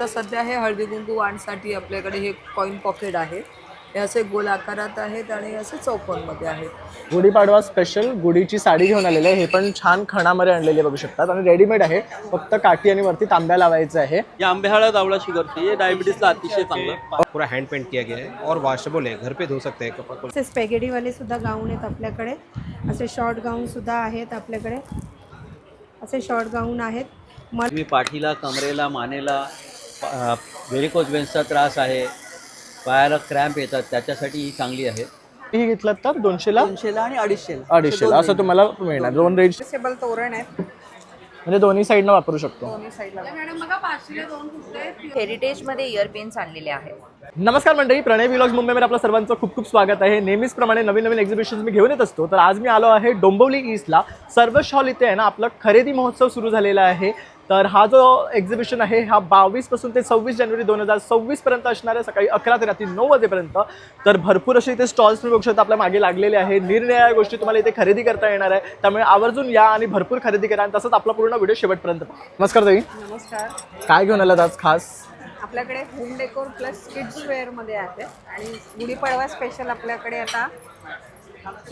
तर सध्या हे हळदी कुंकू वाणसाठी आपल्याकडे हे कॉईन पॉकेट आहे. हे असे गोल आकारात आहेत आणि असे चौकोनमध्ये आहेत. गुढीपाडवा स्पेशल गुढीची साडी घेऊन आलेली आहे. हे पण छान खणामध्ये आणलेली बघू शकतात आणि रेडीमेड आहे. फक्त काठी आणि वरती तांब्या लावायचं आहे. ये आंबेहाड़ा दावड़ा शुगर चाहिए, डायबिटीजला अतिशय चांगलं. पूरा हैंड पेंट किया गया है और वॉशेबल है, घर पे धो सकते हैं कपड़ा को. असे स्पॅगेटी वाले सुद्धा गाऊन आहेत आपल्याकडे. असे शॉर्ट गाऊन सुद्धा आहेत आपल्याकडे. असे शॉर्ट गाऊन आहेत. तुम्ही पाठीला, कमरेला, मानेला व्हेरिकोज वेन्सचा त्रास आहे, पायाला क्रॅम्प येतात, त्याच्यासाठी ही चांगली आहे. ही घेतलात तर 200ला 200ला आणि 250ला 250 असं तुम्हाला मिळणार. दोन रेंज टेबल तोरण आहेत. म्हणजे दोन्ही साईडनं वापरू शकतो. दोन्ही साईडला हेरिटेजमध्ये इयरपिन्स आणलेले आहेत. नमस्कार मंडळी, प्रणय व्लॉग्स मुंबईमध्ये आपलं सर्वांचं खूप खूप स्वागत आहे. नेहमीच प्रमाणे नवीन नवीन एक्झिबिशन्स मी घेऊन येत असतो. तर आज मी आलो आहे डोंबिवली ईस्टला. सर्वश हॉल इथे आहे ना आपला खरेदी महोत्सव सुरू झालेला आहे. तर हा जो एक्झिबिशन आहे हा 22 पासून ते 26 जानेवारी 2024 पर्यंत असणार आहे. सकाळी 11 ते रात्री 9 वाजेपर्यंत. तर भरपूर असे इथे स्टॉल्स तुम्ही बघू शकता आपल्या मागे लागलेले आहे. निरनिराळ्या गोष्टी तुम्हाला इथे खरेदी करता येणार आहे. त्यामुळे आवर्जून या आणि भरपूर खरेदी करा आणि तसंच आपला पूर्ण व्हिडिओ शेवटपर्यंत पहा. नमस्कार ताई, नमस्कार. काय घेऊन आलात आज खास? आपल्याकडे home decor plus kids wear मध्ये आहे आणि गुढीपाडवा स्पेशल आपल्याकडे आता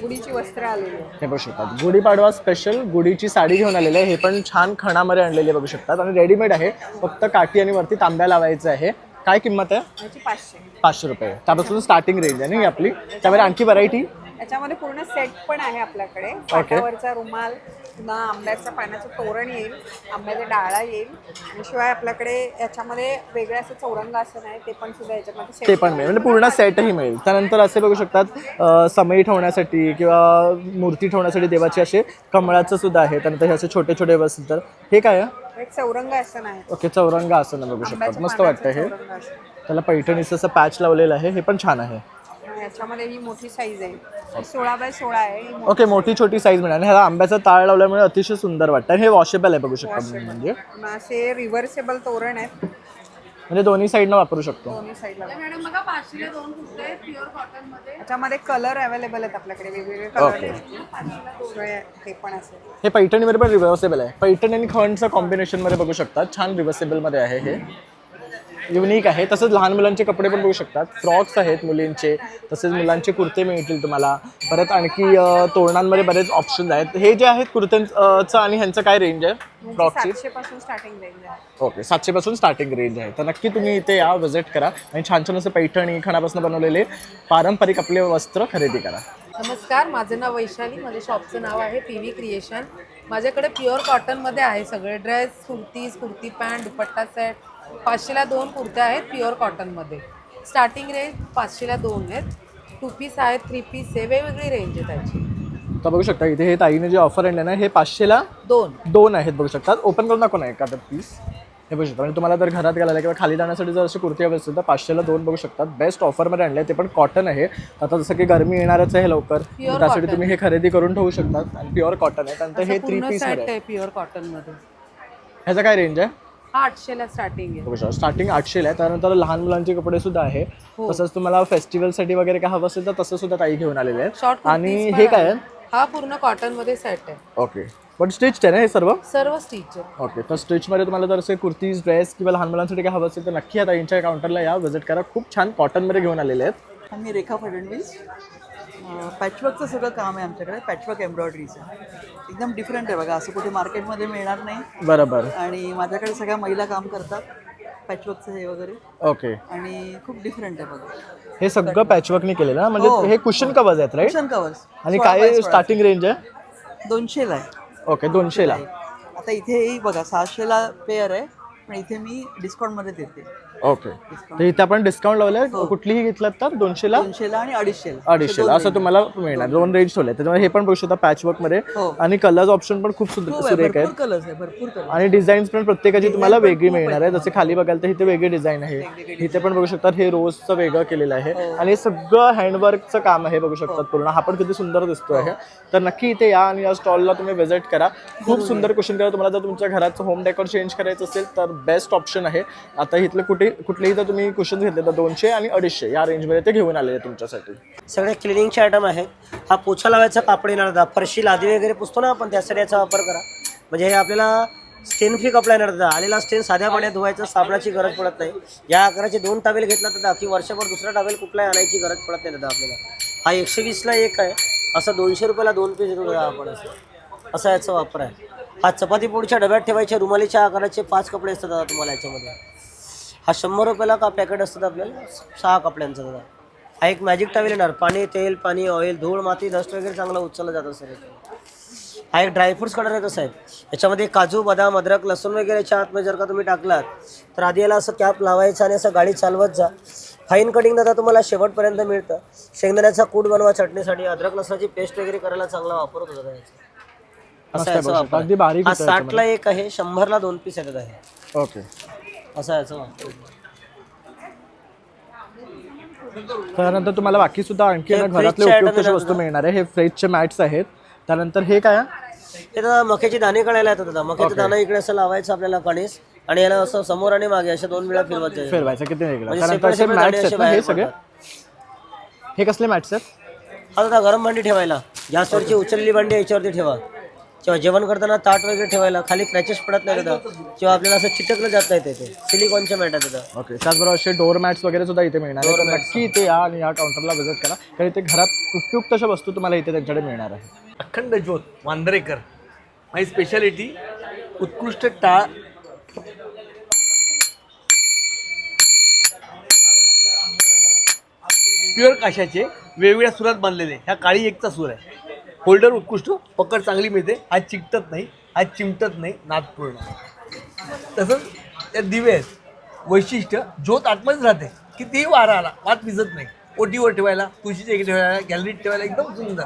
गुढीची वस्त्र आलेली आहे. हे बघू शकतात गुढीपाडवा स्पेशल गुढीची साडी घेऊन आलेली आहे. हे पण छान खणामध्ये आणलेली आहे बघू शकतात आणि रेडीमेड आहे. फक्त काठी आणि वरती तांब्या लावायचं आहे. काय किंमत आहे? याची 500. 500 रुपये. त्यापासून स्टार्टिंग रेंज आहे ना ही आपली. त्यावर आणखी व्हरायटी याच्यामध्ये पूर्ण सेट पण आहे आपल्याकडे. पाटावरचा रुमाल, पुन्हा आंब्याचं पाण्याचं तोरण येईल, आंब्याचा डाळा येईल आणि शिवाय आपल्याकडे याच्यामध्ये वेगळे असं चौरंगासन आहे ते पण सुद्धा याच्यामध्ये ते पण मिळेल. म्हणजे पूर्ण सेटही मिळेल. त्यानंतर असे बघू शकतात समई ठेवण्यासाठी किंवा मूर्ती ठेवण्यासाठी देवाचे असे कमळाचं सुद्धा आहे. त्यानंतर हे असे छोटे छोटे बसतील. तर हे काय आहे? एक चौरंगासन आहे. ओके, चौरंग आसन बघू शकतात. मस्त वाटतं हे. चौरंगासन. त्याला पैठणीचं असं पॅच लावलेलं आहे. हे पण छान आहे. याच्यामध्ये ही मोठी साईज आहे. 16x16 आहे ही. ओके, मोठी छोटी साईज मिळाली आणि ह्याला आंब्याचा ताळ लावल्यामुळे अतिशय सुंदर वाटतं. हे वॉशेबल आहे बघू शकता तुम्ही. म्हणजे पुन्हा असे रिव्हर्सेबल तोरण आहेत. म्हणजे दोन्ही साईडनं वापरू शकतो. दोन्ही साईडला मॅडम बघा 500ला 2 कुर्ते आहेत प्युअर कॉटन मध्ये. याच्यामध्ये कलर अवेलेबल आहेत आपल्याकडे, वेगवेगळे कलर Okay. आहेत. हे पण असेल. हे पैठणीमध्ये पण रिव्हर्सेबल आहे. पैठणी आणि खणचं कॉम्बिनेशनमध्ये बघू शकता. छान रिव्हर्सेबलमध्ये आहे. हे युनिक आहे. तसंच लहान मुलांचे कपडे पण बघू शकतात. फ्रॉक्स आहेत मुलींचे, तसेच मुलांचे कुर्ते मिळतील तुम्हाला. परत आणखी तोरणांमध्ये बरेच ऑप्शन्स आहेत. हे जे आहेत कुर्त्यांचं आणि ह्यांचं काय रेंज आहे फ्रॉकची? 700 पासून स्टार्टिंग रेंज आहे. ओके, 700 पासून स्टार्टिंग रेंज आहे. तर नक्की तुम्ही इथे या, व्हिजिट करा आणि छान छान असे पैठणी खणापासून बनवलेले पारंपरिक आपले वस्त्र खरेदी करा. नमस्कार, माझं नाव वैशाली. माझ्या शॉपचं नाव आहे PV क्रिएशन. माझ्याकडे प्युअर कॉटनमध्ये आहे सगळे ड्रेस, कुर्तीज, कुर्ती पॅन्ट, दुपट्टा सेट. 500ला 2 कुर्त्या आहेत प्युअर कॉटनमध्ये. स्टार्टिंग रेंज 500ला 2 आहेत. 2 पीस आहेत, 3 पीस आहे, वेगवेगळी रेंज आहे त्याची. तर बघू शकता इथे हे ताईने जे ऑफर आणले ना हे 500ला 2 आहेत बघू शकतात. ओपन करून दाखव ना एखादा पीस. हे बघू शकता. आणि तुम्हाला जर घरात घालायला किंवा खाली जाण्यासाठी जर अशी कुर्ती हवी असेल तर 500ला 2 बघू शकतात. बेस्ट ऑफरमध्ये आणले. ते पण कॉटन आहे. आता जसं की गरमी येणारच आहे लवकर, त्यासाठी तुम्ही हे खरेदी करून ठेवू शकतात. आणि प्युअर कॉटन आहे. त्यानंतर हे 3 पीस आहे प्युअर कॉटनमध्ये. ह्याचा काय रेंज आहे? 800ला स्टार्टिंग आहे. स्टार्टिंग 800ला आहे. त्यानंतर लहान मुलांचे कपडे सुद्धा आहे. तसंच तुम्हाला फेस्टिवलसाठी वगैरे काय हवं असेल तर तसं सुद्धा ताई घेऊन आलेले आहेत. आणि हे काय आहे? हा पूर्ण कॉटनमध्ये सेट आहे. ओके, पण स्टिच आहे ना हे सर्व? सर्व स्टिच आहे. ओके, तर स्टिचमध्ये तुम्हाला जर असे कुर्तीज, ड्रेस किंवा लहान मुलांसाठी काय हवं असेल तर नक्की या ताईंच्या काउंटरला या, व्हिजिट करा. खूप छान कॉटनमध्ये घेऊन आलेले आहेत. आम्ही रेखा फडणवीस. पॅचवर्कचं सगळं काम आहे आमच्याकडे. पॅचवर्क एम्ब्रॉयडरीचं एकदम डिफरंट आहे बघा, असं कुठे मार्केटमध्ये मिळणार नाही. बरोबर. आणि माझ्याकडे सगळ्या महिला काम करतात पॅचवर्कचं हे वगैरे. ओके, आणि खूप डिफरंट आहे बघा. हे सगळं पॅचवर्कने केलेलं ना? म्हणजे हे कुशन कवर्स आहेत राईट? Cushion covers. आणि काय स्टार्टिंग रेंज आहे? 200ला आहे. ओके, 200ला. आता इथे बघा 600ला पेअर आहे, पण इथे मी डिस्काउंटमध्ये देते. ओके, तर इथे आपण डिस्काउंट लावलंय. कुठलीही घेतलात तर 200ला 200ला आणि 250ला. 250ला असं तुम्हाला मिळणार. 2 रेंज ठेवले. त्याच्यामुळे हे पण बघू शकता पॅचवर्क मध्ये. आणि कलर्स ऑप्शन पण खूप सुरेख भरपूर आहेत. कलर्स आहे, भरपूर कलर. आणि डिझाईन्स पण प्रत्येकाची तुम्हाला वेगळी मिळणार आहे. जसे खाली बघाल तर इथे वेगळी डिझाईन आहे. इथे पण बघू शकतात हे रोजचं वेगळं केलेलं आहे. आणि हे सगळं हँडवर्कचं काम आहे बघू शकतात पूर्ण. हा पण किती सुंदर दिसतो आहे. तर नक्की इथे या आणि या स्टॉलला तुम्ही व्हिजिट करा. खूप सुंदर क्वेश्चन करा. तुम्हाला जर तुमच्या घराचं होम डेकोर चेंज करायचं असेल तर बेस्ट ऑप्शन आहे. आता इथलं कुठलेही जर तुम्ही क्वेश्चन घेतले तर 200 आणि 250 या रेंजमध्ये ते घेऊन आलेले तुमच्यासाठी. सगळे क्लिनिंगचे आयटम आहेत. हा पोछा लावायचा कापड येणार होता. फरशी लादी वगैरे पुसतो ना आपण, त्यासाठी याचा वापर करा. म्हणजे हे आपल्याला स्टेन फ्री कपडा येणार दादा. आलेला स्टेन साध्या पाण्यात धुवायचा, साबणाची गरज पडत नाही. या आकाराचे 2 टॉवेल घेतला दादा की वर्षभर दुसरा टॉवेल कुठलाही आणायची गरज पडत नाही दादा आपल्याला. हा 120ला एक आहे, असं 200 रुपयाला 2 पीस देतो दादा आपण. असा याचा वापर आहे. हा चपाती पोळीच्या डब्यात ठेवायचे रुमालीच्या आकाराचे 5 कपडे असतात दादा तुम्हाला याच्यामध्ये. हा 100 रुपयाला का पॅकेट असतात आपल्याला 6 कपड्यांचा दादा. हा एक मॅजिक टॉवेल येणार, पाणी, तेल, पाणी, ऑइल, धूळ, माती, डस्ट वगैरे चांगलं उचललं जातं सर. हा एक ड्रायफ्रुट्स कलर आहे साहेब. याच्यामध्ये काजू, बदाम, अद्रक, लसूण वगैरे याच्या आतमध्ये जर का तुम्ही टाकलात तर आधी याला असं कॅप लावायचं आणि असं गाडी चालवत जा. फाईन कटिंग दादा तुम्हाला शेवटपर्यंत मिळतं. शेंगदाण्याचा कूट बनवा चटणीसाठी, अद्रक लसणाची पेस्ट वगैरे करायला चांगला वापर होतो दादा याचा. असा याचा वापर अगदी बारीक हा होतं 60ला एक आहे, 100ला 2 पीस येतात आहे. ओके. असा याचा वापर. त्यानंतर तुम्हाला बाकी सुद्धा आणखी हे ना घरातले फ्रीजचे item उपयुक्त अशा आहेत वस्तू दादा. मिळणार आहे. हे फ्रीजचे मॅट्स आहेत. त्यानंतर हे काय आहे? हे दादा मक्याचे दाणे काढायला येतात दादा. मक्याचे दाणे इकडे असं लावायचं आपल्याला कणीस आणि याला असं समोर आणि मागे अशा 2 वेळा फिरवायचं. फिरवायचं किती वेगळं. म्हणजे त्यानंतर separate असे separate मॅट्स दाणे आहेत असे ना हे बाहेर सगळे. हे कसले मॅट्स आहेत? हा दादा गरम भांडी ठेवायला, गॅसवरची उचललेली भांडी याच्यावरती ठेवा. किंवा जेवण करताना ताट वगैरे ठेवायला, खाली क्रॅचेस पडत नाही दादा, किंवा आपल्याला असं चिटकलं जात नाही. ते सिलिकॉनच्या मॅट आहेत दादा. ओके. त्याचबरोबर असे डोअर मॅट्स वगैरे सुद्धा इथे मिळणार आहे. तर नक्की इथे या आणि या काउंटरला व्हिजिट करा, कारण इथे घरात उपयुक्त अशा वस्तू तुम्हाला इथे त्यांच्याकडे मिळणार आहे. अखंड ज्योत वांद्रेकर माझी स्पेशालिटी उत्कृष्ट टाळ प्युअर काशाचे वेगवेगळ्या सुरात बांधलेले. ह्या काळी एकचा सूर आहे. होल्डर उत्कृष्ट, पकड चांगली मिळते, हात चिकटत नाही, हात चिमटत नाही, नाद पूर्ण. तसंच त्या दिवे आहेत. वैशिष्ट्य ज्योत आतमध्येच राहते, कितीही वारा आला वात विजत नाही. ओटीवर ठेवायला, तुळशीच्या इकडे ठेवायला, गॅलरीत ठेवायला एकदम सुंदर.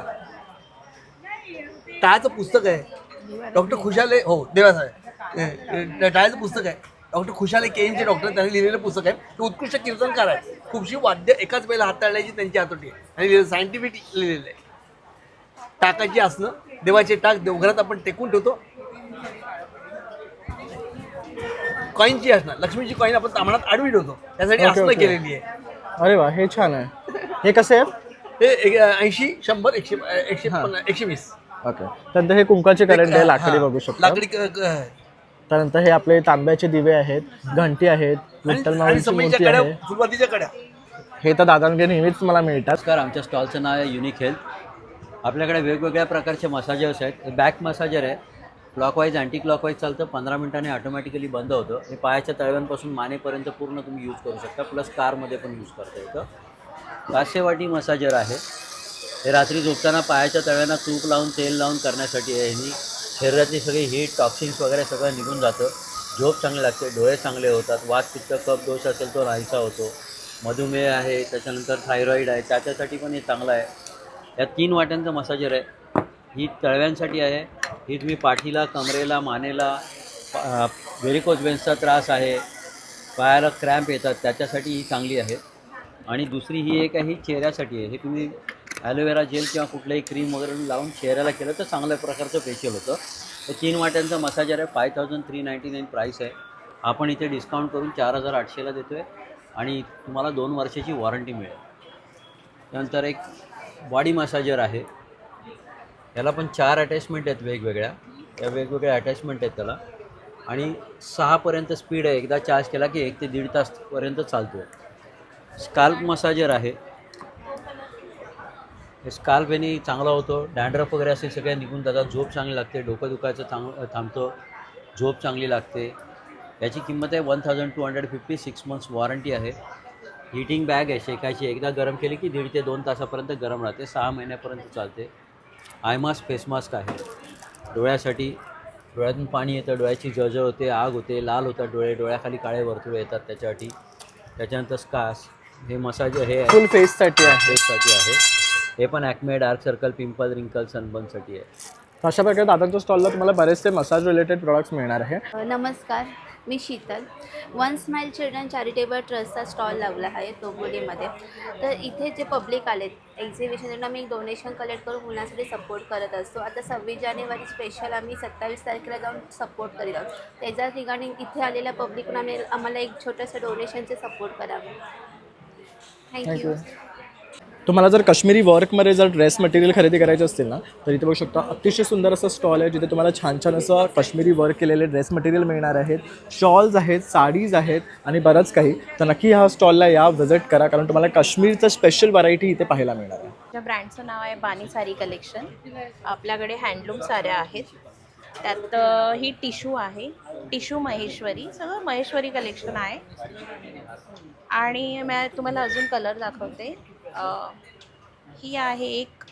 टाळाचं पुस्तक आहे डॉक्टर खुशाले, हो देवासाहेब टाळाचं पुस्तक आहे. डॉक्टर खुशाले केएमचे डॉक्टर त्यांनी लिहिलेलं पुस्तक आहे. ते उत्कृष्ट कीर्तनकार आहेत. खूपशी वाद्य एकाच वेळेला हाताळण्याची त्यांची हातोटी आहे आणि सायंटिफिक लिहिलेलं आहे. टाकाची आसनं, देवाचे टाक देवघरात आपण टेकून ठेवतो. कॉईनची आसनं, लक्ष्मीची कॉईन आपण तामणात आडवी ठेवतो, त्यासाठी आसनं केलेली आहे. अरे वा, हे छान आहे. हे कसे आहे? हे 80, 100, 120. ओके. त्यानंतर हे कुंकाचे करंडे आहे, लाकडी बघू शकतो. लाकडी त्यानंतर हे आपले तांब्याचे दिवे आहेत, घंटी आहेत, विठ्ठल माऊलीची मूर्ती आहे. सुरुवातीच्या कड्या हे तर दादांकडे नेहमीच मला मिळतात. नमस्कार, आमच्या स्टॉलचं नाव आहे युनिक हेल्थ. आपल्याकडे वेगवेगळ्या प्रकारचे मसाजर्स आहेत. हे बॅक मसाजर आहे, क्लॉकवाईज अँटी क्लॉकवाईज चालतं, 15 मिनिटांनी ऑटोमॅटिकली बंद होतं. हे पायाच्या तळव्यांपासून मानेपर्यंत पूर्ण तुम्ही यूज करू शकता, प्लस कारमध्ये पण यूज करता येतं. कासेवाटी मसाजर आहे. हे रात्री झोपताना पायाच्या तळव्यांना तूप लावून तेल लावून करण्यासाठी आहे. ह्यानी शरीरातली सगळी हीट टॉक्सिन्स वगैरे सगळं निघून जातं. झोप चांगली लागते, डोळे चांगले होतात, वात पित्त कफ दोष असेल तो नाहीसा होतो. मधुमेह आहे, त्याच्यानंतर थायरॉईड आहे, त्याच्यासाठी पण हे चांगलं आहे. या 3 वाट्यांचं मसाजर आहे. ही तळव्यांसाठी आहे. ही तुम्ही पाठीला, कमरेला, मानेला, व्हेरिकोज वेन्सचा त्रास आहे, पायाला क्रॅम्प येतात, त्याच्यासाठी ही चांगली आहे. आणि दुसरी ही एक आहे, ही चेहऱ्यासाठी आहे. हे तुम्ही ॲलोवेरा जेल किंवा कुठल्याही क्रीम वगैरे लावून चेहऱ्याला केलं तर चांगल्या प्रकारचं फेशियल होतं. हे 3 वाट्यांचं मसाजर आहे. 5399 प्राईस आहे. आपण इथे डिस्काउंट करून 4800ला देतो आहे आणि तुम्हाला 2 वर्षाची वॉरंटी मिळेल. त्यानंतर एक बॉडी मसाजर आहे. याला पण 4 अटॅचमेंट आहेत वेगवेगळ्या. या वेगवेगळ्या अटॅचमेंट आहेत त्याला आणि 6पर्यंत स्पीड आहे. एकदा चार्ज केला की 1 ते 1.5 तासपर्यंत चालतो. स्काल्प मसाजर आहे. हे स्काल्प याने चांगला होतो. डॅन्ड्रफ वगैरे असेल सगळ्या निघून जातात. झोप चांगली लागते, डोकं दुखायचं थांबतं, झोप चांगली लागते. याची किंमत आहे 1250. 6 मंथ्स वॉरंटी आहे. हीटिंग बॅग आहे शेकायची. एकदा गरम केली की 1.5 ते 2 तासापर्यंत गरम राहते. 6 महिन्यापर्यंत चालते. आय मास्क, फेस मास्क आहे डोळ्यासाठी. डोळ्यातून पाणी येतं, डोळ्याची जळजळ होते, आग होते, लाल होतात डोळे, डोळ्याखाली काळे वर्तुळे येतात त्याच्यासाठी. त्याच्यानंतर स्कास, हे मसाज हे फुल फेससाठी आहे. फेससाठी आहे. हे पण ॲक्मे, डार्क सर्कल, पिंपल, रिंकल, सनबर्नसाठी आहे. अशा प्रकारे दादांच्या स्टॉलला तुम्हाला बरेचसे मसाज रिलेटेड प्रोडक्ट्स मिळणार आहे. नमस्कार, मी Sheetal. One smile children charitable ट्रस्टचा स्टॉल लावला आहे डोंबिवलीमध्ये. तर इथे जे पब्लिक आलेत एक्झिबिशन, त्यांना मी डोनेशन कलेक्ट करून मुलांसाठी सपोर्ट करत असतो. आता 26 जानेवारी स्पेशल आम्ही 27 तारखेला जाऊन सपोर्ट करीत आहोत. त्याच्या ठिकाणी इथे आलेल्या पब्लिकला आम्हाला एक छोटंसं डोनेशनचे सपोर्ट करावं. थँक्यू. तुम्हाला जर काश्मीरी वर्कमध्ये जर ड्रेस मटेरियल खरेदी करायचे असतील ना, तर इथे बघू शकता अतिशय सुंदर असं स्टॉल आहे, जिथे तुम्हाला छान छान असं काश्मीरी वर्क केलेले ड्रेस मटेरियल मिळणार आहेत. शॉल्स आहेत, साडीज आहेत आणि बरंच काही. तर नक्की ह्या स्टॉलला या, व्हिजिट करा, कारण तुम्हाला काश्मीरचं स्पेशल व्हरायटी इथे पाहायला मिळणार आहे. त्या ब्रँडचं नाव आहे बानी साडी कलेक्शन. आपल्याकडे हँडलूम साड्या आहेत, त्यात ही टिशू आहे, टिशू महेश्वरी, सगळं महेश्वरी कलेक्शन आहे. आणि मी तुम्हाला अजून कलर दाखवते. ही आहे एक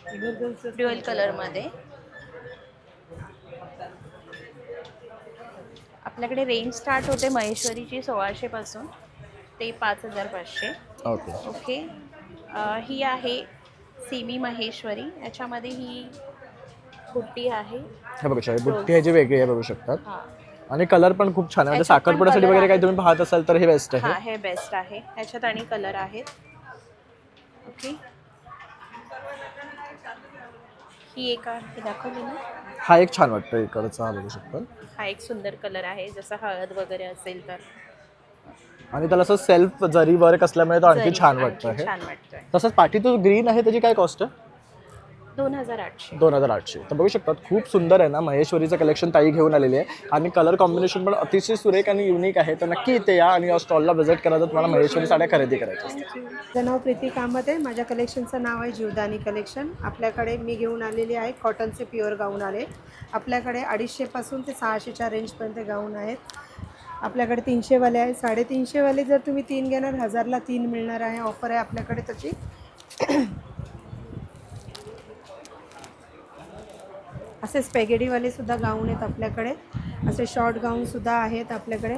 ड्युअल कलरमध्ये. आपल्याकडे रेंज स्टार्ट होते महेश्वरीची 1600 पासून ते 5500. ओके. ही आहे सेमी महेश्वरी. याच्यामध्ये ही बुट्टी आहे. हे बघू शकता, बुट्टी ह्याची वेगळी आहे, बघू शकतात. हां, आणि कलर पण खूप छान आहे. म्हणजे साखरपुड्यासाठी वगैरे काही तुम्ही पाहत असाल तर हे बेस्ट आहे. हां, हे बेस्ट आहे. ह्याच्यात आणि कलर आहेत. ओके. ही एक आहे, दाखवली ना. हा एक छान वाटतो इकडचा, हा बघू शकता. हा एक सुंदर कलर आहे, जसा हळद वगैरे असेल तर. आणि त्याला असं सेल्फ जरी वर्क असल्यामुळे तो आणखी छान वाटतं आहे. छान वाटतंय. तसंच पाठी तो ग्रीन आहे, त्याची काय कॉस्ट आहे? 2800. 2800. तर बघू शकतात खूप सुंदर आहे ना, महेश्वरीचं कलेक्शन ताई घेऊन आलेली आहे. आणि कलर कॉम्बिनेशन पण अतिशय सुरेख आणि युनिक आहे. तर नक्की इथे या आणि या स्टॉलला व्हिजिट करा जर तुम्हाला महेश्वरी साड्या खरेदी करायच्या असतील. माझं नाव प्रीती कामत आहे. माझ्या कलेक्शनचं नाव आहे जीवदानी कलेक्शन. आपल्याकडे मी घेऊन आलेली आहे कॉटनचे प्युअर गाऊन आले. आपल्याकडे 250 पासून ते 600च्या रेंजपर्यंत गाऊन आहेत. आपल्याकडे 300 वाले आहे, 350 वाले जर तुम्ही 3 घेणार 1000ला 3 मिळणार आहे. ऑफर आहे आपल्याकडे त्याची. असे स्पॅगेटीवाले सुद्धा गाऊन आहेत आपल्याकडे. असे शॉर्ट गाऊनसुद्धा आहेत आपल्याकडे.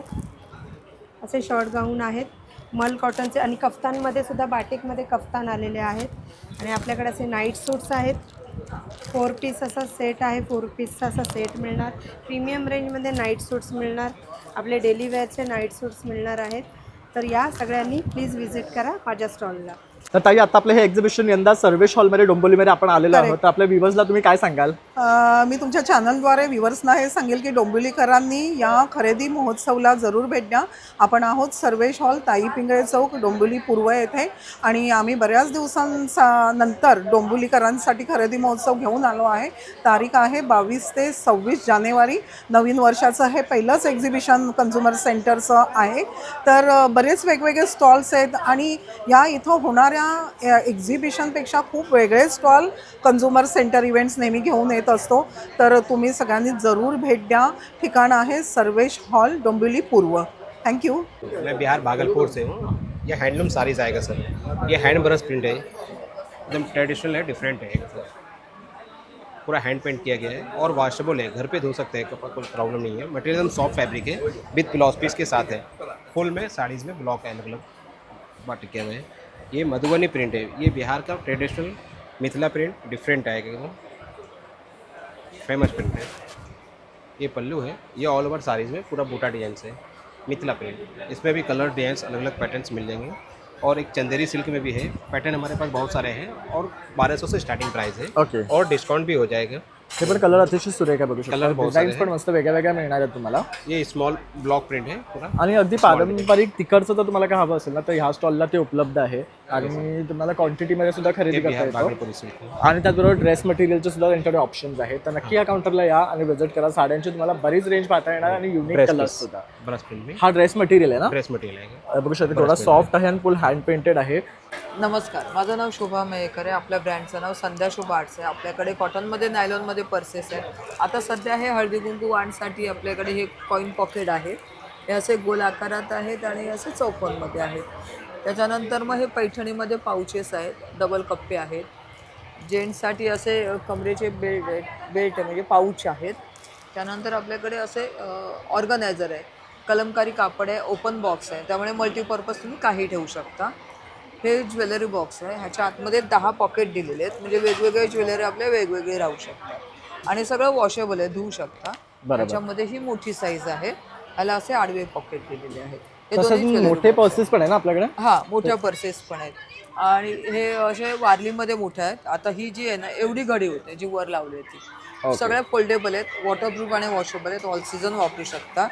असे शॉर्ट गाऊन आहेत मल कॉटनचे. आणि कफ्तानमध्ये सुद्धा बाटिकमध्ये कफ्तान आलेले आहेत. आणि आपल्याकडे असे नाईट सूट्स आहेत. 4 पीस असा सेट आहे, 4 पीसचा असा सेट मिळणार. प्रीमियम रेंजमध्ये नाईट सूट्स मिळणार. आपले डेली वेअरचे नाईट सूट्स मिळणार आहेत. तर या सगळ्यांनी प्लीज व्हिजिट करा माझ्या स्टॉलला. तर ताई, आता आपलं हे एक्झिबिशन यंदा सर्वेश हॉलमध्ये डोंबिवलीमध्ये आपण आलेलो आहोत. तर आपल्या व्ह्युअर्सला तुम्ही काय सांगाल? मी तुमच्या चॅनलद्वारे व्ह्युअर्सना हे सांगेल की डोंबिवलीकरांनी या खरेदी महोत्सवला जरूर भेट द्या. आपण आहोत सर्वेश हॉल, ताई पिंगळे चौक, डोंबिवली पूर्व येथे. आणि आम्ही बऱ्याच दिवसांनंतर डोंबिवलीकरांसाठी खरेदी महोत्सव घेऊन आलो आहे. तारीख आहे 22 ते 26 जानेवारी. नवीन वर्षाचं हे पहिलंच एक्झिबिशन कन्झ्युमर सेंटरचं आहे. तर बरेच वेगवेगळे स्टॉल्स आहेत. आणि या इथं होणाऱ्या एक्झिबिशनपेक्षा खूप वेगळे स्टॉल कन्झ्युमर सेंटर इव्हेंट्स नेहमी घेऊन येत असतो. तर तुम्ही सगळ्यांनी जरूर भेट द्या. ठिकाण आहे सर्वेश हॉल, डोंबिवली पूर्व. Thank you. मैं बिहार भागलपुर से हूँ. ये हैंडलूम साड़ीज आएगा सर. ये हैंड ब्रश प्रिंट है, एकदम ट्रेडिशनल है, डिफरेंट है. पूरा हैंड पेंट किया गया है और वॉशेबल है. घर पे धो सकते हैं, कोई प्रॉब्लम नहीं है. मटेरियल एकदम सॉफ्ट फैब्रिक है, विथ ब्लाउज पीस के साथ है. फुल में साड़ीज़ में ब्लॉक अलग अलग बाटे किए हुए हैं. ये मधुबनी प्रिंट है. ये बिहार का ट्रेडिशनल मिथिला प्रिंट, डिफरेंट आएगा एकदम फेमस प्रिंट है. ये पल्लू है. ये ऑल ओवर साड़ीज़ में पूरा बूटा डिजाइन से मिथिला प्रिंट. इसमें भी कलर डिजाइन अलग अलग पैटर्न्स मिल जाएंगे. और एक चंदेरी सिल्क में भी है. पैटर्न हमारे पास बहुत सारे हैं और 1200 से स्टार्टिंग प्राइस है. ओके. और डिस्काउंट भी हो जाएगा. हे पण कलर अतिशय सुरेख आहे, बघू शकता. कलर बहुत सारे डिझाईन्स पण मस्त वेगळ्या वेगळ्या मिळणार आहेत तुम्हाला. ये स्मॉल ब्लॉक प्रिंट है पूरा. आणि अगदी पारंपरिक तिकडचं जर तुम्हाला काय हवं असेल ना, तर ह्या स्टॉलला ते उपलब्ध आहे. आणि तुम्हाला क्वांटिटीमध्ये सुद्धा खरेदी करता येतो. भागलपुरी सिल्क. आणि त्याचबरोबर ड्रेस मटेरियलचे सुद्धा त्यांच्याकडे ऑप्शन्स आहेत. तर नक्की या काउंटरला या आणि व्हिजिट करा. साड्यांची तुम्हाला बरीच रेंज पाहता येणार आणि युनिक कलर्स सुद्धा. ब्रश प्रिंट में हा ड्रेस मटेरियल आहे ना, ड्रेस मटेरियल आहे. बघू शकता थोडा सॉफ्ट आहे आणि फुल हँड पेंटेड आहे. नमस्कार, माझं नाव शोभा मयेकर आहे. आपल्या ब्रँडचं नाव संध्या शुभ आर्ट्स आहे. आपल्याकडे कॉटनमध्ये नायलॉनमध्ये पर्सेस आहेत. आता सध्या हे हळदी कुंकू वाणसाठी आपल्याकडे हे कॉईन पॉकेट आहे. हे असे गोल आकारात आहेत आणि असे चौकोनमध्ये आहेत. त्याच्यानंतर मग हे पैठणीमध्ये पाउचेस आहेत, डबल कप्पे आहेत. जेंट्ससाठी असे कमरेचे बेल्ट म्हणजे पाऊच आहेत. त्यानंतर आपल्याकडे असे ऑर्गनायझर आहे, कलमकारी कापड आहे, ओपन बॉक्स आहे, त्यामुळे मल्टीपर्पज तुम्ही काही ठेवू शकता. हे ज्वेलरी बॉक्स आहे. ह्याच्या आतमध्ये 10 पॉकेट दिलेले आहेत, म्हणजे वेगवेगळे ज्वेलरी आपले वेगवेगळे राहू शकतात. आणि सगळं वॉशेबल आहे, धुवू शकता. त्याच्यामध्ये ही मोठी साईज आहे. ह्याला असे आडवे पॉकेट दिलेले आहेत. हे दोन्ही मोठे पर्सेस पण आहे ना आपल्याकडे. हां, मोठ्या पर्सेस पण आहेत. आणि हे असे वारलीमध्ये मोठे आहेत. आता ही जी आहे ना, एवढी घडी होते जी वर लावली होती. सगळ्या फोल्डेबल आहेत, वॉटरप्रूफ आणि वॉशेबल आहेत. ऑल सीझन वापरू शकता.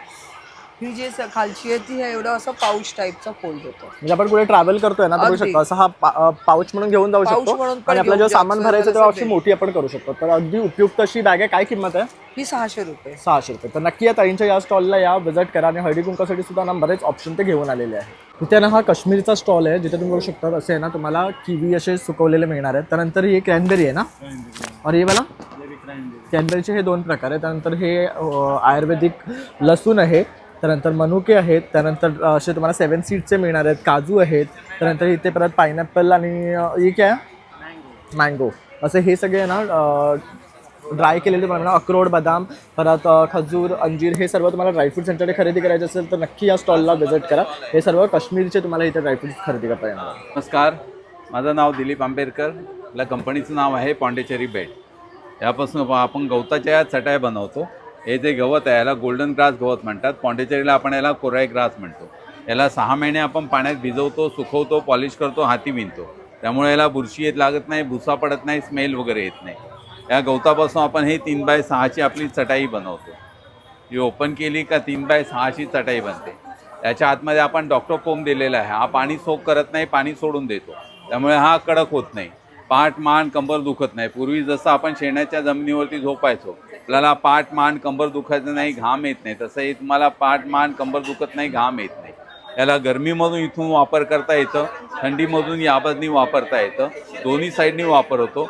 ही जी खालची आहे ती आहे एवढं असं पाऊच टाईपचा फोल्ड होतो. म्हणजे आपण कुठे ट्रॅव्हल करतोय ना तर बघू अगदी. शकतो असा हा पाऊच म्हणून घेऊन जाऊ पाऊच शकतो म्हणून पण आणि आपलं घेऊन जेव्हा सामान जाऊ भरायचं शकतो. तेव्हा अशी मोठी आपण करू शकतो. तर अगदी उपयुक्त अशी बॅग आहे. काय किंमत आहे? ही 600 रुपये. 600 रुपये. तर नक्की या ताईंच्या या स्टॉलला या, विजिट करा. आणि हळदी कुंकासाठी सुद्धा ना बरेच ऑप्शन ते घेऊन आलेले आहे. इथे ना हा काश्मीरचा स्टॉल आहे जिथे तुम्ही बघू शकता असे आहे ना तुम्हाला किवी असे सुकवलेले मिळणार आहेत. त्यानंतर ही क्रॅनबेरी आहे ना, और हे मला क्रॅनबेरीचे हे 2 प्रकार आहेत. त्यानंतर हे आयुर्वेदिक लसूण आहे, त्यानंतर मनुके आहेत, त्यानंतर असे तुम्हाला 7 सीडचे मिळणार आहेत, काजू आहेत, त्यानंतर इथे परत पायनॅपल आणि हे काय मँगो असे हे सगळे ना ड्राय केलेले तुम्हाला अक्रोड, बदाम, परत खजूर, अंजीर हे सर्व तुम्हाला ड्रायफ्रूट सेंटरकडे खरेदी करायचे असेल तर नक्की या स्टॉलला व्हिजिट करा. हे सर्व काश्मीरचे तुम्हाला इथे ड्रायफ्रूट्स खरेदी करता येणार. नमस्कार, माझं नाव दिलीप आंबेडकर. आपल्या कंपनीचं नाव आहे पॉंडिचेरी बेड. यापासून आपण गवताच्या चटाया बनवतो. हे जे गवत आहे याला गोल्डन ग्रास गवत म्हणतात. पॉंडिचेरीला आपण याला कोराई ग्रास म्हणतो. याला 6 महिने आपण पाण्यात भिजवतो, सुकवतो, पॉलिश करतो, हाती विणतो. त्यामुळे याला बुरशी येत लागत नाही, भुसा पडत नाही, स्मेल वगैरे येत नाही. या गवतापासून आपण हे 3x6ची आपली चटाई बनवतो. ही ओपन केली का 3x6ची चटाई बनते. याच्या आतमध्ये आपण डॉक्टर फोम दिलेला आहे. हा पाणी सोक करत नाही, पाणी सोडून देतो. त्यामुळे हा कडक होत नाही. पाठ, मान, कंबर दुखत नाही. पूर्वी जसं आपण शेणाच्या जमिनीवरती झोपायचो, आपल्याला पाठ, मान, कंबर दुखायचं नाही, घाम येत नाही, तसंही तुम्हाला पाठ, मान, कंबर दुखत नाही, घाम येत नाही. याला गरमीमधून इथून वापर करता येतं, थंडीमधून या बाजूनी वापरता येतं. दोन्ही साईडनी वापर होतो.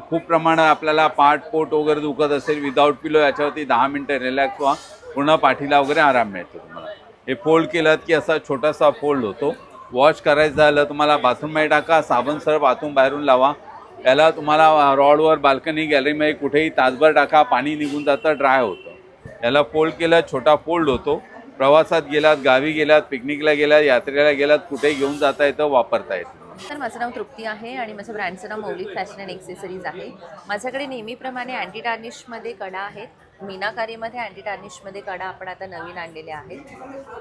खूप प्रमाणात आपल्याला पाठ, पोट वगैरे दुखत असेल, विदाऊट पिलो याच्यावरती 10 मिनटं रिलॅक्स व्हा, पूर्ण पाठीला वगैरे आराम मिळतो तुम्हाला. हे फोल्ड केलं की असा छोटासा फोल्ड होतो. वॉश करायचं झालं तुम्हाला बाथरूममध्ये टाका, साबण सरळ बाथरूम बाहेरून लावा. याला तुम्हाला रॉडवर, बाल्कनी, गॅलरीमध्ये कुठेही तासभर टाका, पाणी निघून जातं, ड्राय होतं. याला फोल्ड केलं, छोटा फोल्ड होतो. प्रवासात गेलात, गावी गेलात, पिकनिकला गेलात, यात्रेला गेलात, कुठेही घेऊन जाता येतं, वापरता येतं. तर माझं नाव तृप्ती आहे आणि माझं ब्रँडचं नाव मौलिक फॅशन अँड एक्सेसरीज आहे. माझ्याकडे नेहमीप्रमाणे अँटी टार्निशमध्ये कडा आहेत. मीनाकारीमध्ये अँटी टार्निशमध्ये कडा आपण आता नवीन आणलेले आहेत.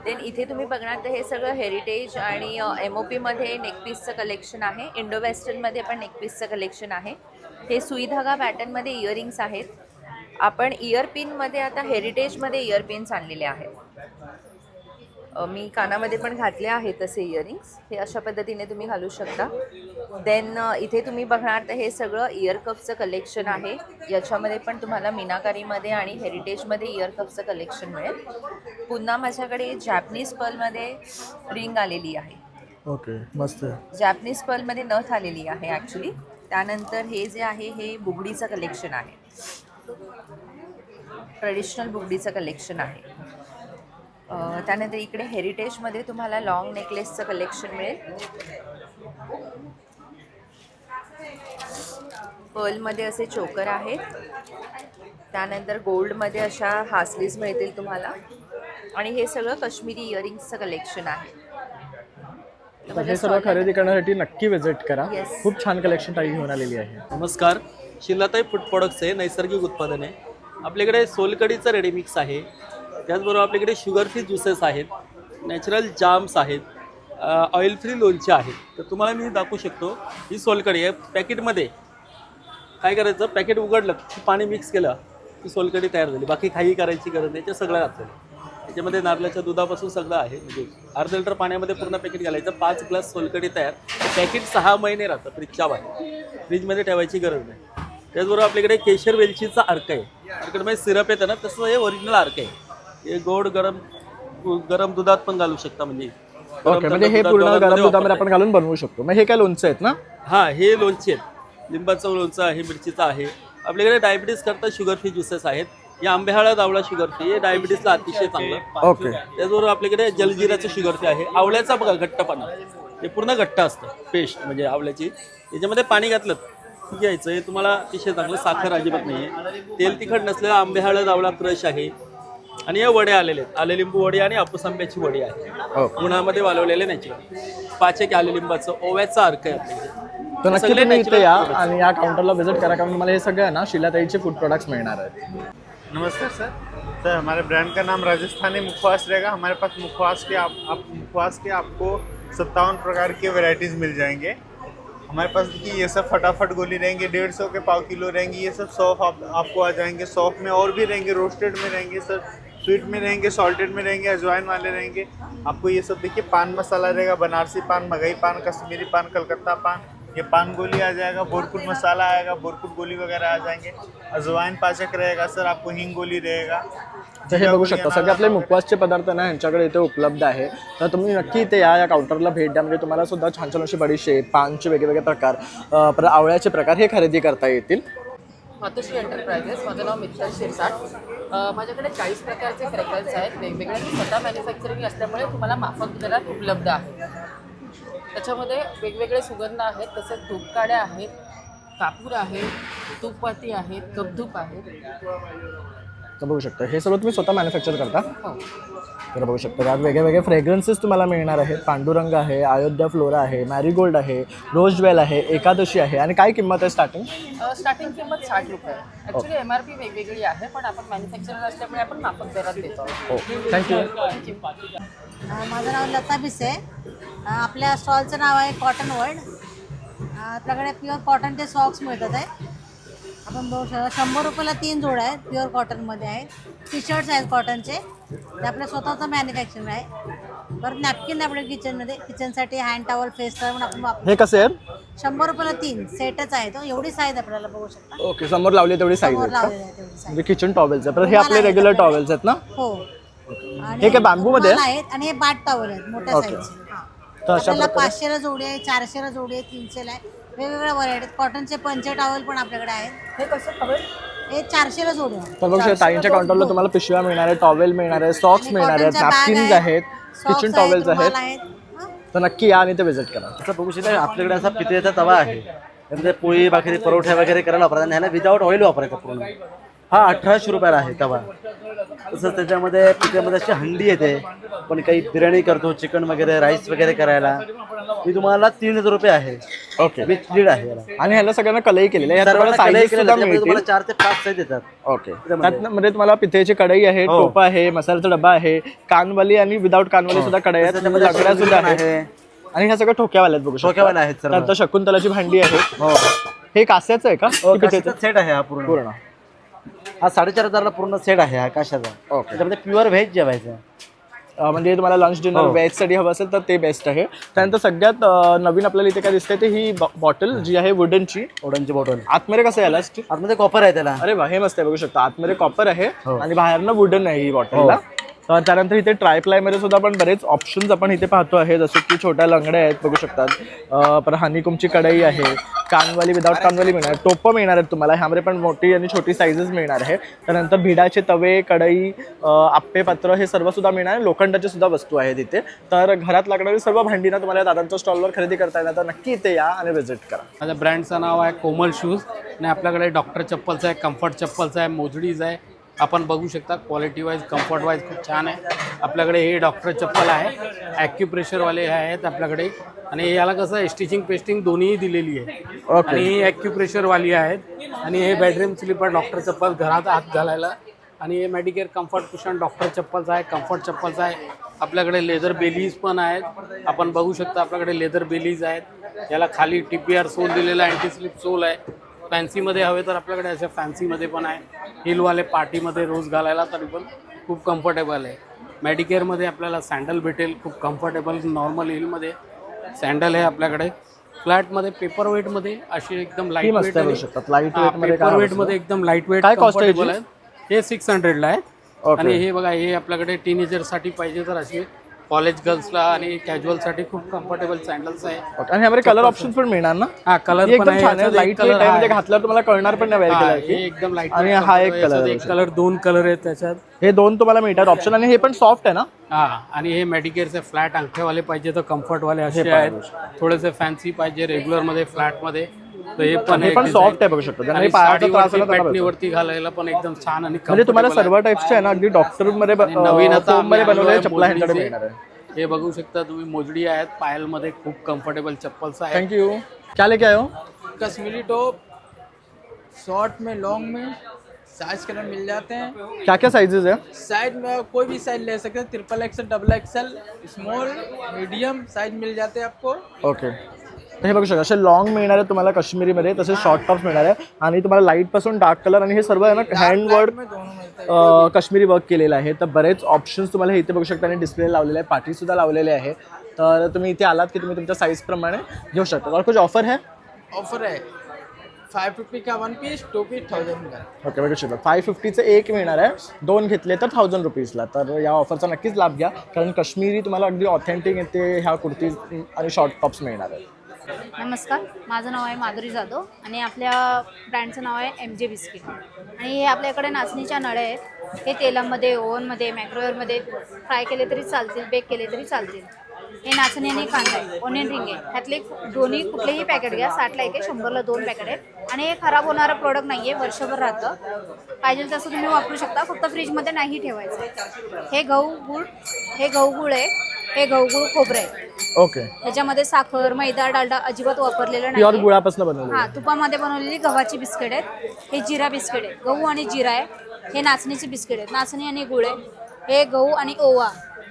देन इथे तुम्ही बघणार तर हे सगळं हेरिटेज आणि MOPमध्ये नेकपीसचं कलेक्शन आहे. इंडो वेस्टर्नमध्ये पण नेकपीसचं कलेक्शन आहे. हे सुईधागा पॅटर्नमध्ये इयरिंग्स आहेत. आपण इयरपिनमध्ये आता हेरिटेजमध्ये इयरपिन्स आणलेले आहेत. मी कानामध्ये पण घातले आहेत तसे इयरिंग्स. हे अशा पद्धतीने तुम्ही घालू शकता. देन इथे तुम्ही बघणार तर हे सगळं इयर कपचं कलेक्शन आहे. याच्यामध्ये पण तुम्हाला मीनाकारीमध्ये आणि हेरिटेजमध्ये इयर कपचं कलेक्शन मिळेल. पुन्हा माझ्याकडे जॅपनीज पर्लमध्ये रिंग आलेली आहे. ओके, मस्त. जॅपनीज पर्लमध्ये नथ आलेली आहे ॲक्च्युली. त्यानंतर हे जे आहे हे बुगडीचं कलेक्शन आहे. ट्रेडिशनल बुगडीचं कलेक्शन आहे. त्यानंतर इकडे हेरिटेजमध्ये तुम्हाला लॉंग नेकलेसचं कलेक्शन मिळेल. पर्लमध्ये असे चोकर आहेत. त्यानंतर गोल्डमध्ये अशा हासलीज मिळतील तुम्हाला. आणि हे सगळं काश्मीरी इयरिंग्सचं कलेक्शन आहे. हे सर्व खरेदी करण्यासाठी नक्की व्हिजिट करा. Yes. खूप छान कलेक्शन ताई घेऊन आलेली आहे. नमस्कार, शिलाताई फूड प्रोडक्ट्स आहे, नैसर्गिक उत्पादन आहे. आपल्याकडे सोलकडीचं रेडीमिक्स आहे. त्याचबरोबर आपल्याकडे शुगर फ्री ज्युसेस आहेत, नॅचरल जाम्स आहेत, ऑइल फ्री लोणचे आहेत. तर तुम्हाला मी दाखवू शकतो. ही सोलकढी आहे. पॅकेटमध्ये काय करायचं, पॅकेट उघडलं की पाणी मिक्स केलं की सोलकढी तयार झाली. बाकी काही करायची गरज नाही. ते सगळं घातलेलं. त्याच्यामध्ये नारळाच्या दुधापासून सगळं आहे. म्हणजे अर्धा लिटर पाण्यामध्ये पूर्ण पॅकेट घालायचं, 5 ग्लास सोलकढी तयार. पॅकेट 6 महिने राहतं फ्रीजच्या बाहेर, फ्रीजमध्ये ठेवायची गरज नाही. त्याचबरोबर आपल्याकडे केशर वेलचीचा अर्क आहे. अर्कमध्ये सिरप येतं ना, तसं हे ओरिजिनल अर्क आहे. हे गोड गरम दुधात पण घालू शकता. म्हणजे ओके, म्हणजे हे पूर्ण गरम दुधामध्ये आपण घालून बनवू शकतो. मग हे काय लोणचं आहेत ना? हां, हे लोणचे आहेत. लिंबाचं लोणचं आहे, मिरचीचं आहे. आपल्याकडे डायबिटीज करता शुगर फ्री ज्युसेस आहेत. या आंबेहाळा आवळा शुगर फ्री हे डायबिटीजला अतिशय चांगलं. ओके. त्याचबरोबर आपल्याकडे जलजिराचं शुगर फ्री आहे. आवळ्याचा बघा घट्टपणा, हे पूर्ण घट्ट असतं. पेस्ट म्हणजे आवळ्याची. याच्यामध्ये पाणी घातलं घ्यायचं, हे तुम्हाला अतिशय चांगलं. साखर अजिबात नाही आहे. तेल तिखट नसलेला आंबेहाळा आवळा क्रश आहे. आणि या वडे आलेले आहेत. आले लिंबू वडी आणि हापूस आंब्याची वडी आहे. उन्हामध्ये वाळवलेले नॅचरल. 5 एक आले लिंबाचं ओव्याचा अर्क आहे आपल्याकडे. तर नक्की तुम्ही इथे या आणि या काउंटरला व्हिजिट करा, कारण तुम्हाला हे सगळे आहे ना शिलाताईचे फूड प्रोडक्ट्स मिळणार आहेत. नमस्कार सर, हमारे ब्रांड का नाम राजस्थानी मुखवास रहेगा. हमारे पास मुखवास के आपको 57 प्रकार के वैरायटीज़ मिल जाएंगे. हमारे पास देखिए ये सब फटाफट गोली रहेंगे, 150 के पाव किलो रहेंगे. ये सब सौफ आपको आ जाएंगे. सौफ में और भी रहेंगे, रोस्टेड में रहेंगे सर, स्वीट में रहेंगे, सॉल्टेड में रहेंगे, अजवाइन वाले रहेंगे। आपको ये सब देखिए पान मसाला रहेगा, बनारसी पान, मगही पान, कश्मीरी पान, कलकत्ता पान, ये पान गोली आ जाएगा, बोरकुट मसाला आएगा, बोरकुट गोली वगैरह आ जाएंगे, अजवाइन पाचक रहेगा सर, आपको हिंग गोली रहेगा। तर हे बघू शकता सगळे आपले मुखवासचे पदार्थ ना यांच्याकडे इथे उपलब्ध आहे. तर तुम्ही नक्की इथे या काउंटरला भेट द्या, म्हणजे तुम्हाला सुद्धा छान छान अशी बडीशेप, पानचे वेगवेगळे प्रकार, परत आवळ्याचे प्रकार हे खरेदी करता येतील. मातोश्री एंटरप्राइजेस, माझं नाव मित्तल शिरसाट. माझ्याकडे 40 प्रकारचे फ्रेग्रन्स आहेत वेगवेगळे. स्वतः मॅन्युफॅक्चरिंग असल्यामुळे तुम्हाला माफक दरात उपलब्ध आहे. त्याच्यामध्ये वेगवेगळे सुगंध आहेत, तसेच धूपकाड्या आहेत, कापूर आहे, तूपवाती आहेत, कपधूप आहेत. तर बघू शकता हे सगळं तुम्ही स्वतः मॅन्युफॅक्चर करता. हो. तर बघू शकता त्यात वेगळे वेगळे फ्रेग्रन्सेस तुम्हाला मिळणार आहेत. पांडुरंग आहे, अयोध्या फ्लोरा आहे, मॅरीगोल्ड आहे, रोज ज्वेल आहे, एकादशी आहे. आणि काय किंमत आहे स्टार्टिंग? स्टार्टिंग किंमत 60 रुपये. ॲक्च्युली MRP वेगवेगळी आहे, पण आपण मॅन्युफॅक्चरर असल्यामुळे आपण माफक दरात देतो. हो, थँक्यू. माझं नाव लता बिसे. आपल्या स्टॉलचं नाव आहे कॉटन वर्ल्ड. आपल्याकडे प्युअर कॉटनचे सॉक्स मिळतात आहे. आपण बघू शकता 100 रुपयाला 3 जोड आहेत, प्युअर कॉटनमध्ये आहेत. टी शर्ट्स आहेत कॉटनचे, ते आपलं स्वतःचं मॅन्युफॅक्चरिंग आहे. परत नॅपकिन आपल्या किचनमध्ये, किचनसाठी हँड टॉवल, फेस टॉवल आपण वापरतो. हे कसे आहेत? 100 रुपयाला 3 सेटच आहे. तो एवढी साईज आपल्याला बघू शकता. ओके, समोर लावली तेवढी साईज समोर आहे का? लावलेली आहे तेवढी साईज. म्हणजे किचन टॉवेल्स आहे. परत हे आपले रेग्युलर टॉवेल्स आहेत ना? हो. हे काय बांबूमध्ये आहे? आहेत आणि हे बाट टॉवल आहेत मोठ्या ओके. साईजचे. तर अशा आपल्याला प्रकारे 500ला जोडी आहे, 400ला जोडी आहे, 300ला आहे. वेगवेगळ्या व्हरायटी आहेत. कॉटनचे पंचे टॉवेल पण आपल्याकडे आहेत. हे कसं टॉवेल? हे 400ला जोडी आहे. तर बघू शकता ताईंच्या काउंटरला तुम्हाला पिशव्या मिळणार आहेत, टॉवेल मिळणार आहे, सॉक्स मिळणार आहेत, नॅपकिन्स आहेत, किचन टॉवेल्स आहेत. तर नक्की या आणि ते व्हिजिट करा. असं बघू शकता आपल्याकडे असा पितळेचा तवा आहे. त्यामध्ये पोळी भाकरी परोठा वगैरे करायला वापरायचा आणि ह्याला विदाऊट ऑइल वापरायचा पूर्ण. हा 1800 रुपयाला आहे तवा. तसंच त्याच्यामध्ये पितळेमध्ये अशी हंडी येते, पण काही बिर्याणी करतो, चिकन वगैरे, राईस वगैरे करायला. ही तुम्हाला 3000 रुपये आहे. ओके, विथ लीड आहे याला. आणि ह्याला सगळ्यांना कलई केलेली आहे. सर्वांना साईज कलई सुद्धा केलेली आहे. मिळतील. तुम्हाला 4 ते 5 साईज देतात. ओके, त्यामध्ये तुम्हाला पितळेची कढई आहे, हो. टोपा आहे, मसाल्याचा डबा आहे, कानवाली आणि विदाऊट कानवाली सुद्धा कढई आहेत, त्याच्यामध्ये लाकड्या सुद्धा आहे. आहेत. आणि ह्या सगळ्या ठोक्यावाल्या आहेत. बघू शकता ठोक्यावाल्या आहेत सर्व. त्यानंतर शकुंतलाची भांडी आहे. हो. हे कास्याचं आहे का? की पितळेचं? सेट आहे हा पूर्ण. हा 4500ला पूर्ण सेट आहे हा काशाचा. ओके. त्याच्यामध्ये प्युअर व्हेज जेवायचं. म्हणजे तुम्हाला लंच डिनर हो. व्हेजसाठी हवं असेल तर ते बेस्ट आहे. त्यानंतर सगळ्यात नवीन आपल्याला इथे काय दिसते ते ही बॉटल जी आहे वुडनची बॉटल. आतमध्ये कसं आहे याला? आतमध्ये कॉपर आहे त्याला. अरे वा, हे मस्त आहे. बघू शकता आतमध्ये कॉपर आहे हो. आणि बाहेरनं वुडन आहे ही बॉटलला. तर त्यानंतर इथे ट्रायप्लायमध्ये सुद्धा आपण बरेच ऑप्शन्स आपण इथे पाहतो आहे, जसं की छोट्या लंगड्या आहेत बघू शकतात. परत हनीकुमची कढई आहे, कानवाली विदाऊट कानवाली मिळणार, टोपं मिळणार आहेत तुम्हाला. ह्यामध्ये पण मोठी आणि छोटी साईजेस मिळणार आहे. त्यानंतर भिडाचे तवे, कढई, आप्पे पात्र हे सर्व सुद्धा मिळणार आहे. लोखंडाची सुद्धा वस्तू आहेत इथे. तर घरात लागणारी सर्व भांडी ना तुम्हाला दादांच्या स्टॉलवर खरेदी करता येणार. तर नक्की इथे या आणि व्हिजिट करा. माझ्या ब्रँडचं नाव आहे कोमल शूज आणि आपल्याकडे डॉक्टर चप्पलचं आहे, कम्फर्ट चप्पलचं आहे, मोजडीज आहे. आपण बघू शकता क्वालिटी वाईज, कम्फर्ट वाईज खूप छान आहे. आपल्याकडे हे डॉक्टर चप्पल आहे, ॲक्युप्रेशरवाले हे आहेत आपल्याकडे. आणि याला कसं स्टिचिंग पेस्टिंग दोन्ही दिलेली आहे. आणि ही ॲक्युप्रेशरवाली आहेत. आणि हे बेडरूम स्लीपर डॉक्टर चप्पल घरात आत घालायला. आणि हे मेडिकेअर कम्फर्ट कुशन डॉक्टर चप्पलचं आहे, कम्फर्ट चप्पलचं आहे. आपल्याकडे लेदर बेलीज पण आहेत. आपण बघू शकता आपल्याकडे लेदर बेलीज आहेत. याला खाली TPR सोल दिलेला, अँटी स्लिप सोल आहे. फॅन्सीमध्ये हवे तर आपल्याकडे अशा फॅन्सीमध्ये पण आहे. हिलवाले पार्टीमध्ये रोज घालायला तरी पण खूप कम्फर्टेबल आहे. मेडिकेअरमध्ये आपल्याला सँडल भेटेल, खूप कम्फर्टेबल. नॉर्मल हिलमध्ये सँडल आहे आपल्याकडे. फ्लॅटमध्ये पेपरवेटमध्ये अशी एकदम लाईट वेट पेपरवेटमध्ये एकदम लाईट वेट कम्फर्टेबल आहे. हे 600ला आहे. आणि हे बघा, हे आपल्याकडे टीनेजरसाठी पाहिजे तर असे कॉलेज गर्ल्सला आणि कॅज्युअलसाठी खूप कम्फर्टेबल सँडल्स आहे. आणि ह्यामध्ये कलर ऑप्शन पण मिळणार ना? हा, कलर पण आहे. लाईट वेट आहे, म्हणजे घातल्यावर तुम्हाला कळणार पण नाही वेअर केलं की. हे एकदम लाईट. आणि हा एक कलर, एक कलर, 2 कलर आहेत त्याच्यात. हे 2 तुम्हाला मिळतात ऑप्शन. आणि हे पण सॉफ्ट आहे ना? हा. आणि हे मेडिकेअरचे फ्लॅट अंगठेवाले पाहिजे तर कम्फर्टवाले असे आहेत. थोडेसे फॅन्सी पाहिजे रेग्युलरमध्ये फ्लॅटमध्ये तर हे पण सॉफ्ट आहे बघू शकतो. पॅटनीवरती घालायला पण एकदम छान. आणि म्हणजे तुम्हाला सर्व टाइप्सचे आहे ना, अगदी डॉक्टर मध्ये नवीन आता बनवलेले चप्पल ह्यांच्याकडे मिळणार आहे. हे बघू शकता तुम्ही, मोजडी आहेत पायलमध्ये, खूप कम्फर्टेबल चप्पल्स आहेत. थँक्यू. क्या लेके आए हो? कश्मीरी टॉप, शॉर्ट में, लॉन्ग में, साइज कलर मिल जाते हैं. क्या क्या साइजेस है? साइज में कोई भी साइज ले सकते हैं. XXL, XXL, small, medium size mill जाते हैं आपको. ओके. तर हे बघू शकता असे लॉंग मिळणार आहे तुम्हाला काश्मीरीमध्ये, तसेच शॉर्ट टॉप्स मिळणार आहे आणि तुम्हाला लाईटपासून डार्क कलर आणि हे सर्व आहे ना हँडवर्क काश्मीरी वर्क केलेलं आहे. तर बरेच ऑप्शन्स तुम्हाला इथे बघू शकता आणि डिस्प्ले लावलेले आहे, पाठीसुद्धा लावलेले आहे. तर तुम्ही इथे आलात की तुम्ही तुमच्या साईजप्रमाणे घेऊ शकता. और कुछ ऑफर है? ऑफर है 550 का 1 पीस, 2 पीस 1000 का. ओके बघू शकता 550चं एक मिळणार आहे, 2 घेतले तर 1000 रुपीजला. तर या ऑफरचा नक्कीच लाभ घ्या, कारण काश्मीरी तुम्हाला अगदी ऑथेंटिक येते ह्या कुर्तीज आणि शॉर्ट टॉप्स मिळणार आहे. नमस्कार, माझं नाव आहे माधुरी जाधव आणि आपल्या ब्रँडचं नाव आहे MJ बिस्किट. आणि हे आपल्याकडे नाचणीच्या नळ्या आहेत. हे तेलामध्ये, ओव्हनमध्ये, मायक्रोवेव्हमध्ये फ्राय केले तरी चालतील, बेक केले तरी चालतील. हे नाचणी आणि कांदा आहे, ऑनियन रिंग आहे. ह्यातले दोन्ही कुठलेही पॅकेट घ्या, 60ला एक आहे, 100ला 2 पॅकेट आहेत. आणि हे खराब होणारं प्रोडक्ट नाही आहे, वर्षभर राहतं. पाहिजे तसं तुम्ही वापरू शकता, फक्त फ्रीजमध्ये नाही ठेवायचं. हे गहू गूळ आहे, हे गहू खोबरं आहे. ओके. ह्याच्यामध्ये साखर, मैदा, डालडा अजिबात वापरलेलं प्युअर नाही. गुळापासून बनवलेलं. हां, तुपामध्ये बनवलेली गव्हाची बिस्किट आहेत. हे जिरा बिस्किट आहे, गहू आणि जिरा आहे. हे नाचणीचे बिस्किट आहेत, नाचणी आणि गुळ आहे. हे गहू आणि ओवा.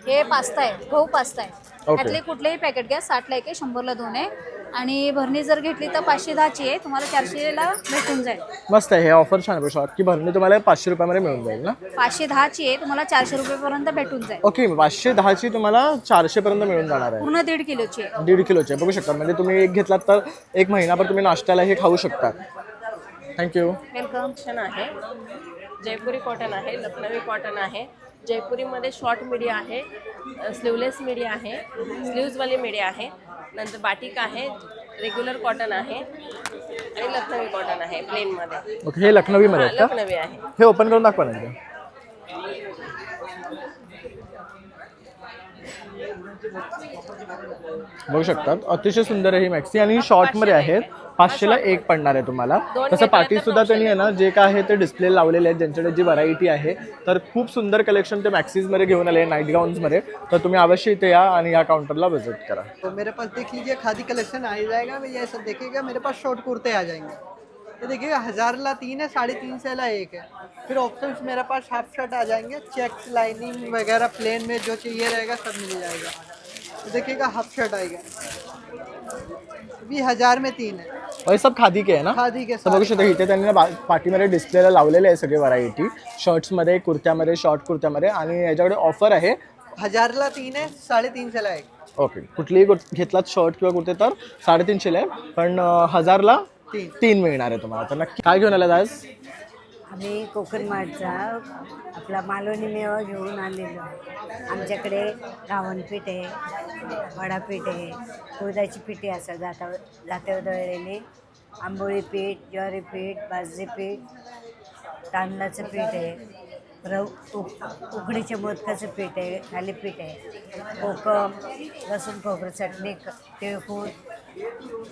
हे पास्ता आहे, गहू पास्ता आहे. ह्यातले कुठलेही पॅकेट घ्या, 60ला एक आहे, 100ला 2 आहे. आणि भरणी जर घेतली तर 510ची आहे, तुम्हाला 400ला भेटून जाईल. मस्त आहे, हे ऑफर छान आहे. की भरणी तुम्हाला 500 रुपयामध्ये मिळून जाईल ना. 510ची आहे, तुम्हाला 400 रुपयेपर्यंत भेटून जाईल. ओके, 510ची तुम्हाला 400 पर्यंत मिळून जाणार आहे. पूर्ण 1.5 किलोची आहे. 1.5 किलोचे बघू शकता. म्हणजे तुम्ही एक घेतलात तर एक महिनाभर तुम्ही नाश्त्याला हे खाऊ शकता. थँक्यू. वेलकम. छान आहे, जयपुरी कॉटन आहे, लखनवी कॉटन आहे. जयपुरीमध्ये शॉर्ट मिडी आहे, स्लीवलेस मिडी आहे, स्लीव्जवाली मिडी आहे, नंतर बाटिक आहे, रेग्युलर कॉटन आहे आणि लखनवी कॉटन आहे प्लेनमध्ये. ओके, हे लखनवीमध्ये आहेत का? लखनवी आहे. हे ओपन करून दाखवा ना. बघू शकतात अतिशय सुंदर आहे ही मॅक्सी आणि शॉर्टमध्ये आहेत. 500ला एक पडणार आहे तुम्हाला. तसं पाठी सुद्धा त्यांनी आहे ना जे काय आहे ते डिस्प्ले लावलेले आहेत, ज्यांच्याकडे जी व्हरायटी आहे. तर खूप सुंदर कलेक्शन ते मॅक्सीजमध्ये घेऊन आले, नाईट गाऊन्समध्ये. तर तुम्ही अवश्य इथे या आणि या काउंटरला व्हिजिट करा. तो मेरे पास देख लीजिए खादी कलेक्शन आ जाएगा. भैया ऐसा देखिएगा, मेरे पास शॉर्ट कुर्ते आ जाएंगे. ये देखिएगा 1000ला 3 है, 350ला 1 है. फिर ऑप्शंस मेरे पास हाफ शर्ट आ जाएंगे, चेक्स, लाइनिंग वगैरह प्लेन में जो चाहिए रहेगा सब मिल जाएगा. तो देखिएगा हाफ शर्ट आएगा, भी 1000 में 3 है. और ये सब खादी के आहे ना. खादी के तर बघू शकता इथे त्यांनी पाठीमध्ये डिस्प्लेला लावलेले आहे सगळे व्हरायटी. शर्ट्समध्ये, कुर्त्यामध्ये, शॉर्ट कुर्त्यामध्ये. आणि याच्याकडे ऑफर आहे 1000ला 3 है, 350ला 1. ओके, कुठलीही घेतलात शर्ट किंवा कुर्ते तर 350ला आहे, पण 1000ला 3 मिळणार आहे तुम्हाला. तर नक्की काय घेऊन आलात आज? आम्ही कोकणमाठचा आपला मालवणी मेवा घेऊन आलेलो आहे. आमच्याकडे घावणपीठ आहे, वडापीठ आहे, उडदाची पिठी असतात, जात्यावर दळलेली, आंबोळी पीठ, ज्वारी पीठ, बाजरी पीठ, तांदळाचं पीठ आहे, उकडीच्या मोदकाचं पीठ आहे, थालीपीठ आहे, कोकम, लसूण खोबरं चटणी, तिळगूळ,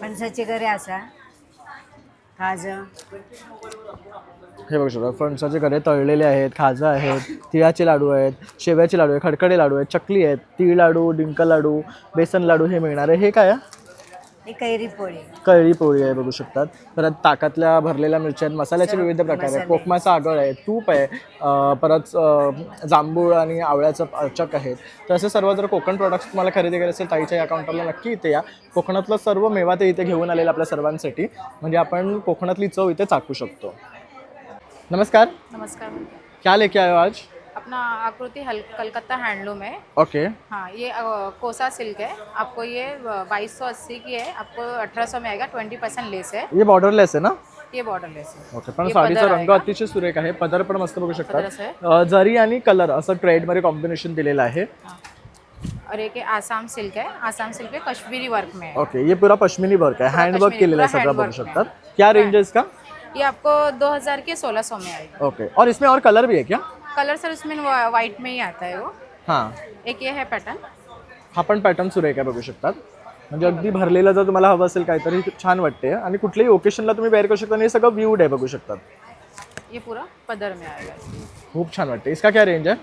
फणसाचे गरे असा, खाजं. हे बघू शकता फणसाचे गरे तळलेले आहेत, खाजा आहेत, तिळाचे लाडू आहेत, शेव्याचे लाडू आहेत, खडखडे लाडू आहेत, चकली आहेत, तीळ लाडू, डिंक लाडू, बेसन लाडू हे मिळणार आहे. हे काय आहे? ही कैरी पोळी. कैरी पोळी आहे बघू शकतात. परत ताकातल्या भरलेल्या मिरच्या, मसाल्याचे विविध प्रकार आहेत, कोकमाचा आगळ आहे, तूप आहे, परत जांभूळ आणि आवळ्याचं अर्चक आहेत. तर असे सर्व जर कोकण प्रोडक्ट्स तुम्हाला खरेदी करायचे असेल ताईच्या या काउंटरला नक्की इथे या. कोकणातलं सर्व मेवा ते इथे घेऊन आलेलं आपल्या सर्वांसाठी, म्हणजे आपण कोकणातली चव इथे चाखू शकतो. नमस्कार. नमस्कार. क्या लेके आए हो आज? अपना आकृति कलकत्ता हैंडलूम है. ओके. हाँ, ये कोसा सिल्क है. आपको ये 2280 की है, आपको 1800 में आएगा. 20% लेस है. ये बॉर्डरलेस आहे ना? ये बॉर्डरलेस है. ओके, पण साडीचा रंग अतिशय सुरेख आहे, पदर पण मस्त बघू शकता. जरी आणि कलर असं ट्रेडमध्ये कॉम्बिनेशन दिलेलं आहे. और एक आसाम सिल्क है. आसाम सिल्क पे कश्मीरी वर्क में है. ओके, ये पूरा पश्मीनी वर्क है, हैंड वर्क केलेलं आहे सगळं बघू शकतात. क्या रेंज है इसका? ये आपको 2000 के 1600 में आएगा. ओके, और इसमें और कलर भी है क्या? कलर सर इसमें वाइट में ही आता है वो. हाँ, एक ये है पैटर्न. हा पण पॅटर्न सुरेख आहे बघू शकतात. म्हणजे अगदी भरलेलं जर तुम्हाला हवं असेल काहीतरी छान वाटते आणि कुठल्याही ओकेशनला तुम्ही वेअर करू शकता. आणि हे सगळं व्ह्यूड आहे बघू शकतात. ये पूरा पदर में आएगा. खूप छान वाटते. इसका क्या रेंज है?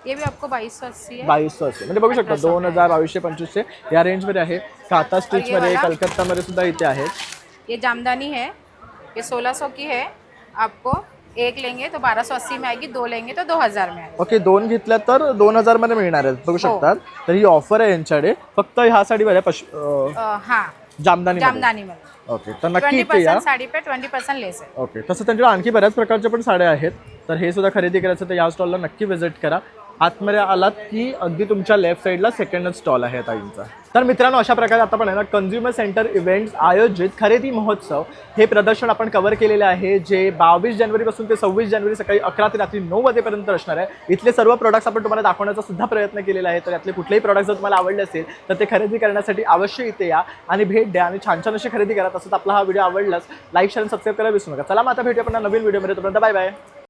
ये भी आपको 2280 है. 2280 म्हणजे बघू शकता 2000, 2225 या रेंजमध्ये आहे. काता स्टिचमध्ये, कलकत्तामध्ये सुद्धा इथे आहेत. ये जामदानी है, ये 1600 की है. आपको एक लेंगे तो 1280 में आएगी, 2 लेंगे तो 2000 में आएगी. ओके, 2 घेतल्या तर 2000 मध्ये मिळणार आहेत बघू शकतात. तर ही ऑफर आहे यांच्याकडे फक्त ह्या साडीवर आहे. हाँ, जामदानी जामदानीमध्ये ओके, तर नक्की इथे 20% या. साडी पे 20% लेस आहे. ओके, तसं त्यांच्याकडे आणखी बऱ्याच प्रकारच्या पण साड्या आहेत, तर हे सुद्धा खरेदी करायचं तर या स्टॉलला नक्की व्हिजिट करा. आतमध्ये आलात की अगदी तुमच्या लेफ्ट साईडला सेकंड स्टॉल आहे ताईंचा. तर मित्रांनो, अशा प्रकारे आता पण आहे ना कन्झ्युमर सेंटर इव्हेंट्स आयोजित खरेदी महोत्सव हे प्रदर्शन आपण कव्हर केलेले आहे, जे 22 जानेवारीपासून ते 26 जानेवारी सकाळी 11 ते रात्री 9 वाजेपर्यंत असणार आहे. इथले सर्व प्रोडक्ट्स आपण तुम्हाला दाखवण्याचा सुद्धा प्रयत्न केलेला आहे. तर यातले कुठलेही प्रोडक्ट जर तुम्हाला आवडले असेल तर ते खरेदी करण्यासाठी अवश्य इथे या आणि भेट द्या आणि छान छान अशी खरेदी करा. तसंच आपला हा व्हिडिओ आवडलाच लाईक शेअर आणि सबस्क्राईब करायला विसरू नका. चला मग आता भेटूया आपण नवीन व्हिडिओमध्ये. तोपर्यंत बाय बाय.